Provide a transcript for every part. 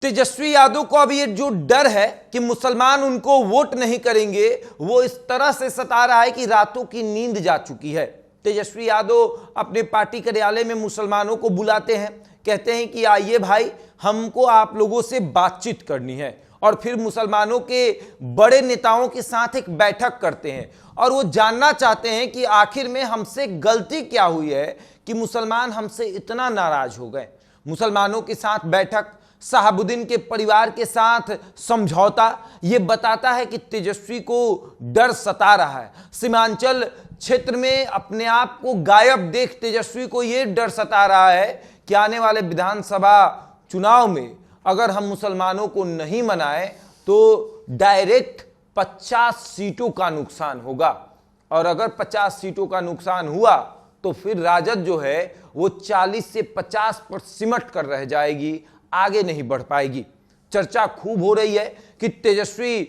तेजस्वी यादव को अब ये जो डर है कि मुसलमान उनको वोट नहीं करेंगे, वो इस तरह से सता रहा है कि रातों की नींद जा चुकी है। तेजस्वी यादव अपने पार्टी कार्यालय में मुसलमानों को बुलाते हैं, कहते हैं कि आइए भाई, हमको आप लोगों से बातचीत करनी है, और फिर मुसलमानों के बड़े नेताओं के साथ एक बैठक करते हैं और वो जानना चाहते हैं कि आखिर में हमसे गलती क्या हुई है कि मुसलमान हमसे इतना नाराज हो गए। मुसलमानों के साथ बैठक, शहाबुद्दीन के परिवार के साथ समझौता, ये बताता है कि तेजस्वी को डर सता रहा है। सीमांचल क्षेत्र में अपने आप को गायब देख तेजस्वी को यह डर सता रहा है कि आने वाले विधानसभा चुनाव में अगर हम मुसलमानों को नहीं मनाए तो डायरेक्ट 50 सीटों का नुकसान होगा, और अगर 50 सीटों का नुकसान हुआ तो फिर राजद जो है वो 40 से 50 पर सिमट कर रह जाएगी, आगे नहीं बढ़ पाएगी। चर्चा खूब हो रही है कि तेजस्वी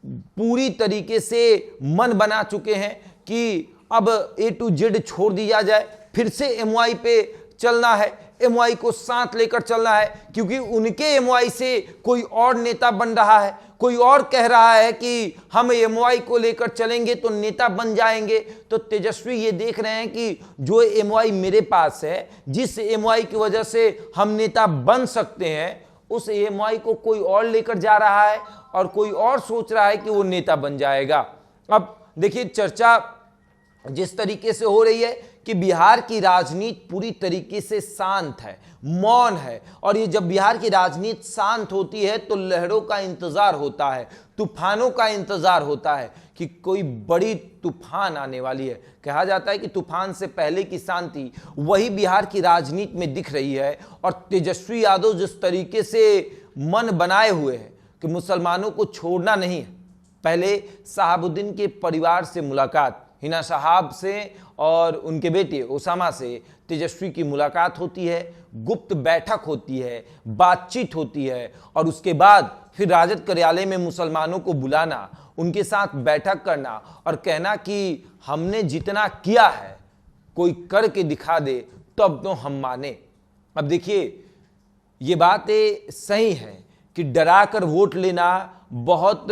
पूरी तरीके से मन बना चुके हैं कि अब A to Z छोड़ दिया जाए, फिर से MY पे चलना है, MY को साथ लेकर चलना है, क्योंकि उनके MY से कोई और नेता बन रहा है। कोई और कह रहा है कि हम MY को लेकर चलेंगे तो नेता बन जाएंगे। तो तेजस्वी ये देख रहे हैं कि जो MY मेरे पास है, जिस MY की वजह से हम नेता बन सकते हैं, उस MY को कोई और लेकर जा रहा है और कोई और सोच रहा है कि वो नेता बन जाएगा। अब देखिए, चर्चा जिस तरीके से हो रही है कि बिहार की राजनीति पूरी तरीके से शांत है, मौन है, और ये जब बिहार की राजनीति शांत होती है तो लहरों का इंतजार होता है, तूफानों का इंतजार होता है कि कोई बड़ी तूफान आने वाली है। कहा जाता है कि तूफान से पहले की शांति वही बिहार की राजनीति में दिख रही है। और तेजस्वी यादव जिस तरीके से मन बनाए हुए हैं कि मुसलमानों को छोड़ना नहीं है। पहले शहाबुद्दीन के परिवार से मुलाकात, हिना साहब से और उनके बेटे ओसामा से तेजस्वी की मुलाकात होती है, गुप्त बैठक होती है, बातचीत होती है, और उसके बाद फिर राजद कार्यालय में मुसलमानों को बुलाना, उनके साथ बैठक करना और कहना कि हमने जितना किया है कोई करके दिखा दे तब तो हम माने। अब देखिए, ये बातें सही है कि डरा कर वोट लेना बहुत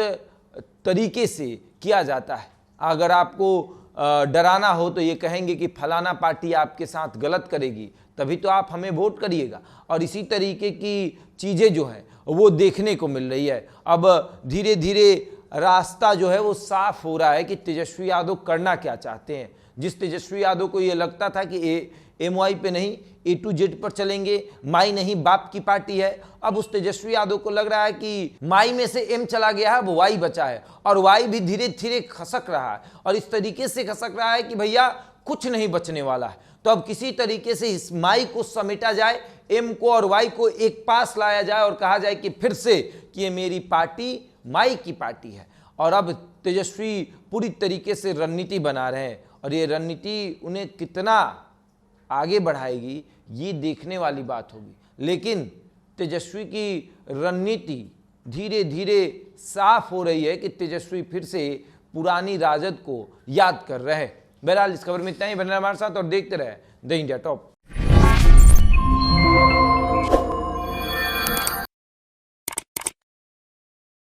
तरीके से किया जाता है। अगर आपको डराना हो तो ये कहेंगे कि फलाना पार्टी आपके साथ गलत करेगी, तभी तो आप हमें वोट करिएगा, और इसी तरीके की चीज़ें जो हैं वो देखने को मिल रही है। अब धीरे धीरे रास्ता जो है वो साफ हो रहा है कि तेजस्वी यादव करना क्या चाहते हैं। जिस तेजस्वी यादव को ये लगता था कि MY पे नहीं A to Z पर चलेंगे, माई नहीं बाप की पार्टी है, अब उस तेजस्वी यादव को लग रहा है कि माई में से M चला गया है, वो Y बचा है, और Y भी धीरे धीरे खसक रहा है, और इस तरीके से खसक रहा है कि भैया कुछ नहीं बचने वाला है। तो अब किसी तरीके से इस माई को समेटा जाए, M को और Y को एक पास लाया जाए और कहा जाए कि फिर से कि ये मेरी पार्टी माई की पार्टी है। और अब तेजस्वी पूरी तरीके से रणनीति बना रहे हैं, और ये रणनीति उन्हें कितना आगे बढ़ाएगी ये देखने वाली बात होगी। लेकिन तेजस्वी की रणनीति धीरे धीरे साफ हो रही है कि तेजस्वी फिर से पुरानी राजद को याद कर रहे हैं। बहरहाल इस खबर में इतना ही। बने रहे हमारे साथ और देखते रहे द इंडिया टॉप।